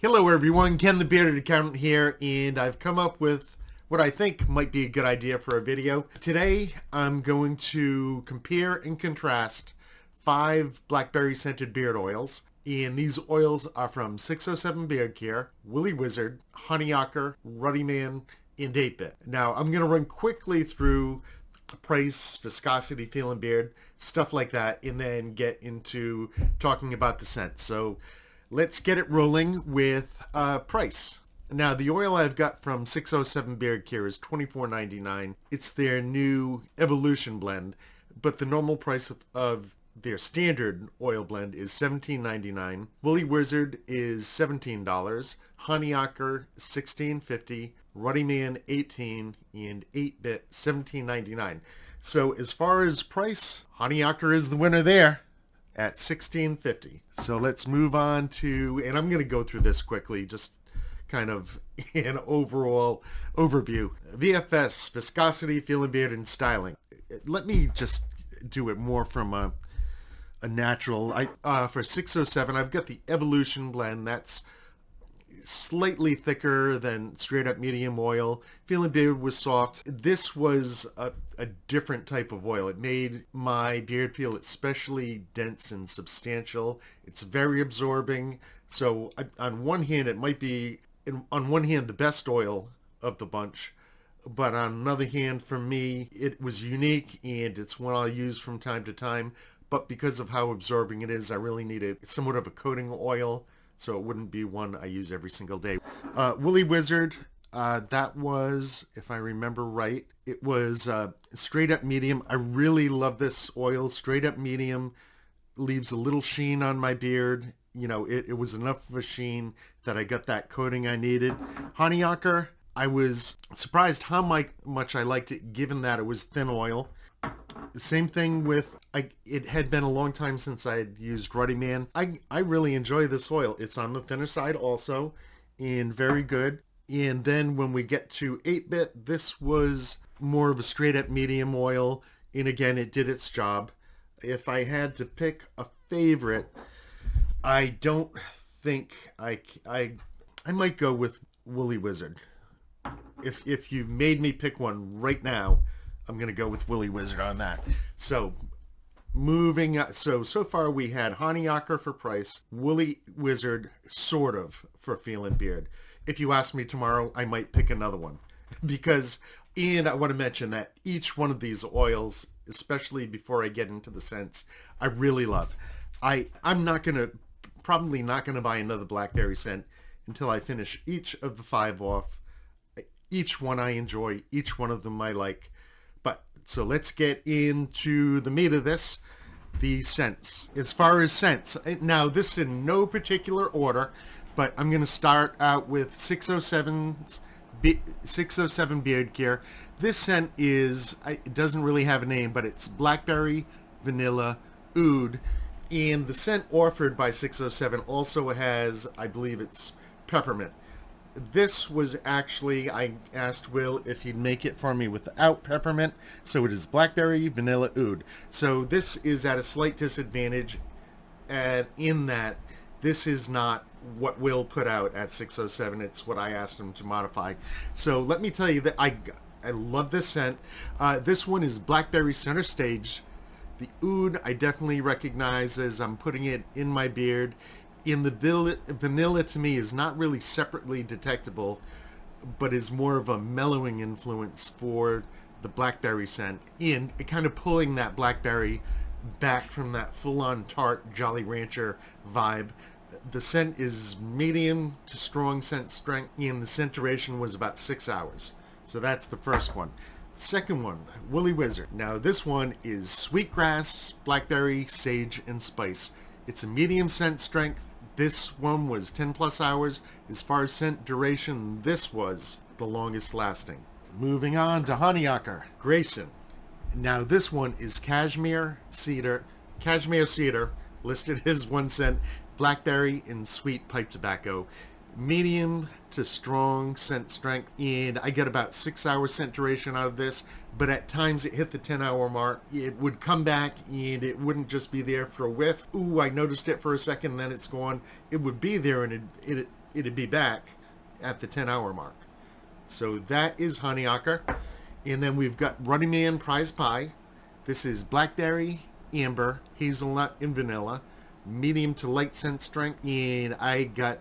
Hello everyone, Ken the Bearded Accountant here, and I've come up with what I think might be a good idea for a video. Today I'm going to compare and contrast 5 Blackberry scented beard oils, and these oils are from 607 Beard Care, Woolly Wizard, Honey Ocker, Ruddy Man, and 8-Bit. Now I'm going to run quickly through price, viscosity, feel and beard, stuff like that, and then get into talking about the scent. So let's get it rolling with price. Now the oil I've got from 607 Beard Care is $24.99. It's their new Evolution blend, but the normal price of their standard oil blend is $17.99. Woolly Wizard is $17. Honey Ocker $16.50. Ruddy Man $18, and 8-Bit $17.99. So as far as price, Honey Ocker is the winner there at $16.50. So let's move on to, and I'm going to go through this quickly, just kind of an overall overview. VFS, viscosity, feel and beard, and styling. Let me just do it more from a natural. For 607, I've got the Evolution blend. That's slightly thicker than straight up medium oil. Feel and beard was soft. This was a different type of oil. It made my beard feel especially dense and substantial. It's very absorbing. So on one hand, it might be, on one hand, the best oil of the bunch. But on another hand, for me, it was unique and it's one I'll use from time to time. But because of how absorbing it is, I really needed somewhat of a coating oil, so it wouldn't be one I use every single day. Woolly Wizard, that was, if I remember right, it was straight up medium. I really love this oil. Straight up medium leaves a little sheen on my beard. You know, it was enough of a sheen that I got that coating I needed. Honey Ocker, I was surprised how much I liked it, given that it was thin oil. The same thing with, it had been a long time since I had used Ruddy Man. I really enjoy this oil. It's on the thinner side also, and very good. And then when we get to 8-Bit, this was more of a straight up medium oil, and again, it did its job. If I had to pick a favorite, I don't think I might go with Woolly Wizard. If you made me pick one right now, I'm going to go with Woolly Wizard on that. So moving, so far we had Honey Ocker for price, Woolly Wizard sort of for feel and beard. If you ask me tomorrow, I might pick another one because, and I want to mention that each one of these oils, especially before I get into the scents, I really love. I'm probably not going to buy another Blackberry scent until I finish each of the 5 off. Each one I enjoy, each one of them I like. So let's get into the meat of this, the scents. As far as scents, now this in no particular order, but I'm going to start out with 607 Beard Care. This scent it doesn't really have a name, but it's blackberry, vanilla, oud, and the scent offered by 607 also has, I believe it's peppermint. This was actually, I asked Will if he'd make it for me without peppermint, so it is blackberry, vanilla, oud. So this is at a slight disadvantage in that this is not what Will put out at 607. It's what I asked him to modify. So let me tell you that I love this scent. This one is blackberry center stage. The oud I definitely recognize as I'm putting it in my beard. In the vanilla to me is not really separately detectable, but is more of a mellowing influence for the blackberry scent, and it kind of pulling that blackberry back from that full-on tart Jolly Rancher vibe. The scent is medium to strong scent strength, and the scent duration was about 6 hours. So that's the first one. Second one, Woolly Wizard. Now this one is sweetgrass, blackberry, sage, and spice. It's a medium scent strength. This one was 10 plus hours. As far as scent duration, this was the longest lasting. Moving on to Honey Ocker, Grayson. Now this one is cashmere cedar, listed as 1 cent, blackberry and sweet pipe tobacco. Medium to strong scent strength, and I get about 6 hour scent duration out of this, but at times it hit the 10-hour mark. It would come back and it wouldn't just be there for a whiff. Ooh, I noticed it for a second, then it's gone. It would be there and it'd be back at the 10-hour mark. So that is Honeyacre. And then we've got Running Man Prize Pie. This is blackberry, amber, hazelnut, and vanilla. Medium to light scent strength. And I got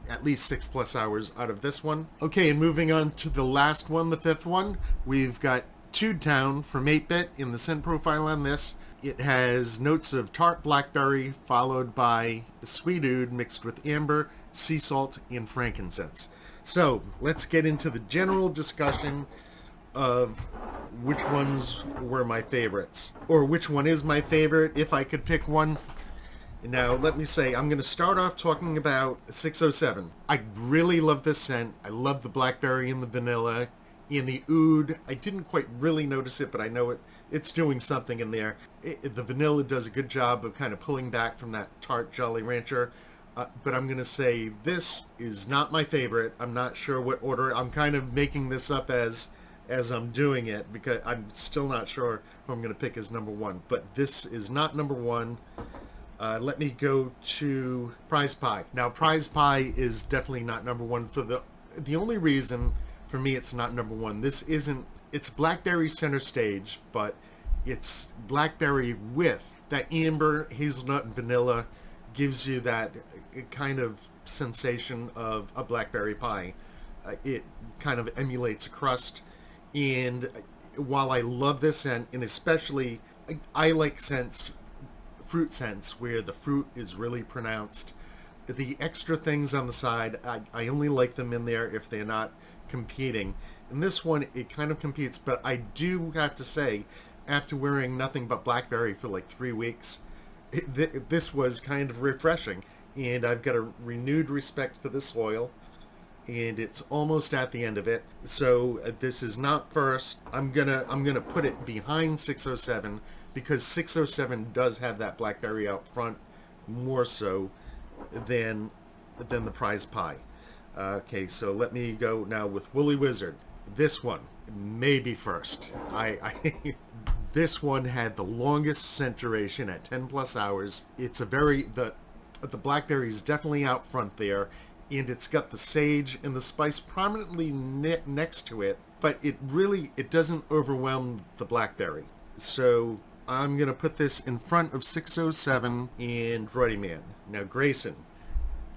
at least 6+ hours out of this one. Okay, and moving on to the last one, the fifth one. We've got Tude Town from 8-Bit in the scent profile on this. It has notes of tart blackberry followed by sweet oud mixed with amber, sea salt, and frankincense. So let's get into the general discussion of which ones were my favorites, or which one is my favorite if I could pick one. Now let me say, I'm going to start off talking about 607. I really love this scent. I love the blackberry and the vanilla. In the oud, I didn't quite really notice it, but I know it's doing something in there. The vanilla does a good job of kind of pulling back from that tart Jolly Rancher. But I'm going to say this is not my favorite. I'm not sure what order. I'm kind of making this up as I'm doing it, because I'm still not sure who I'm going to pick as number one. But this is not number one. Let me go to Prize Pie. Now, Prize Pie is definitely not number one for the only reason for me it's not number one. It's blackberry center stage, but it's blackberry with that amber, hazelnut, and vanilla gives you that kind of sensation of a blackberry pie. It kind of emulates a crust, and while I love this scent, and especially I like scents, fruit scents, where the fruit is really pronounced. The extra things on the side, I only like them in there if they're not competing. In this one, it kind of competes, but I do have to say, after wearing nothing but blackberry for like 3 weeks, this was kind of refreshing, and I've got a renewed respect for this oil, and it's almost at the end of it. So this is not first. I'm gonna put it behind 607 because 607 does have that blackberry out front more so than the Prize Pie. Okay, so let me go now with Woolly Wizard. This one may be first. This one had the longest scent duration at 10+ hours. It's the blackberry is definitely out front there, and it's got the sage and the spice prominently next to it, but it doesn't overwhelm the blackberry. So I'm gonna put this in front of 607 and Running Man. Now Grayson.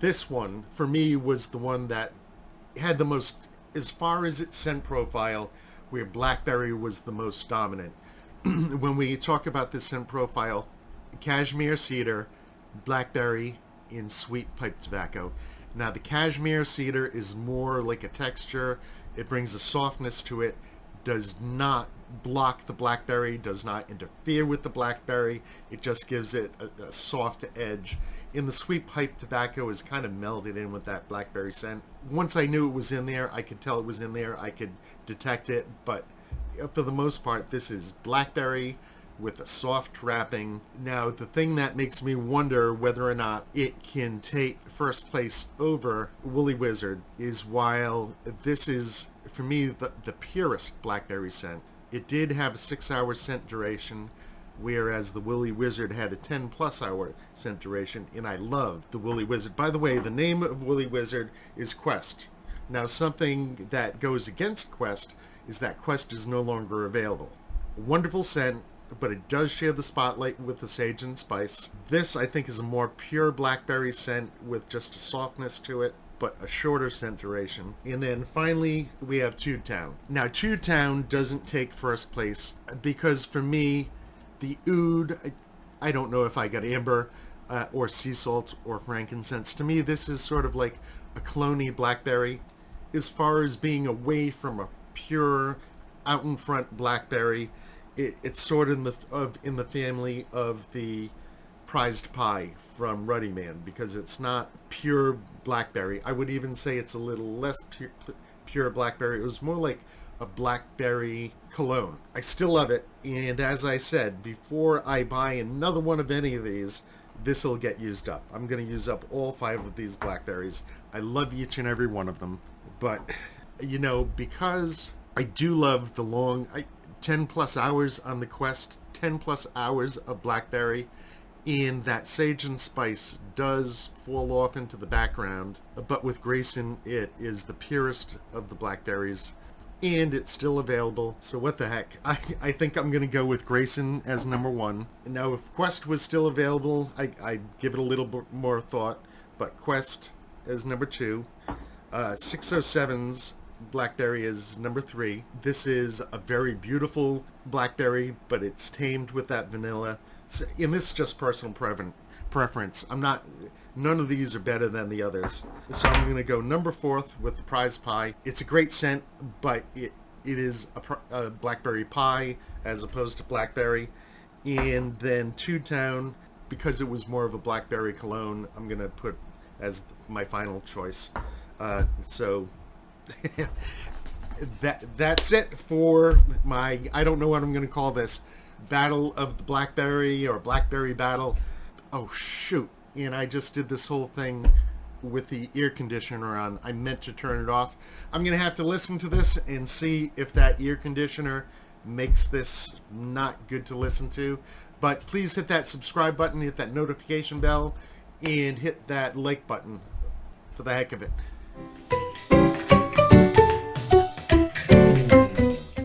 This one, for me, was the one that had the most, as far as its scent profile, where blackberry was the most dominant. When we talk about this scent profile, cashmere cedar, blackberry, and sweet pipe tobacco. Now, the cashmere cedar is more like a texture. It brings a softness to it, does not block the blackberry, does not interfere with the blackberry. It just gives it a soft edge. And the sweet pipe tobacco is kind of melded in with that blackberry scent. Once I knew it was in there, I could tell it was in there. I could detect it, but for the most part, this is blackberry with a soft wrapping. Now, the thing that makes me wonder whether or not it can take first place over Woolly Wizard is, while this is, for me, the purest blackberry scent, it did have a 6-hour scent duration, whereas the Woolly Wizard had a 10+ hour scent duration, and I love the Woolly Wizard. By the way, the name of Woolly Wizard is Quest. Now, something that goes against Quest is that Quest is no longer available. A wonderful scent, but it does share the spotlight with the sage and spice. This, I think, is a more pure blackberry scent with just a softness to it, but a shorter scent duration. And then finally, we have Tude Town. Now, Tude Town doesn't take first place because, for me, the oud, I don't know if I got amber or sea salt or frankincense. To me, this is sort of like a cloney blackberry. As far as being away from a pure, out in front blackberry, it's sort of in the family of the Prized Pie from Running Man, because it's not pure blackberry. I would even say it's a little less pure blackberry. It was more like a blackberry cologne. I still love it, and as I said, before I buy another one of any of these, this will get used up. I'm going to use up all 5 of these blackberries. I love each and every one of them, but, you know, because I do love the long 10+ hours on the Quest, 10+ hours of blackberry, And that sage and spice does fall off into the background, but with Grayson, it is the purest of the blackberries, and it's still available. So what the heck? I think I'm going to go with Grayson as number one. Now, if Quest was still available, I'd give it a little bit more thought, but Quest as number two. 607's Blackberry is number three. This is a very beautiful blackberry, but it's tamed with that vanilla. And this is just personal preference. None of these are better than the others. So I'm going to go number fourth with the prize pie. It's a great scent, but it is a blackberry pie as opposed to blackberry. And then Two Town, because it was more of a blackberry cologne, I'm going to put as my final choice. So that's it for my, I don't know what I'm going to call this, Battle of the Blackberry or Blackberry Battle. Oh shoot, and I just did this whole thing with the air conditioner on. I meant to turn it off. I'm going to have to listen to this and see if that air conditioner makes this not good to listen to. But please hit that subscribe button, hit that notification bell, and hit that like button for the heck of it.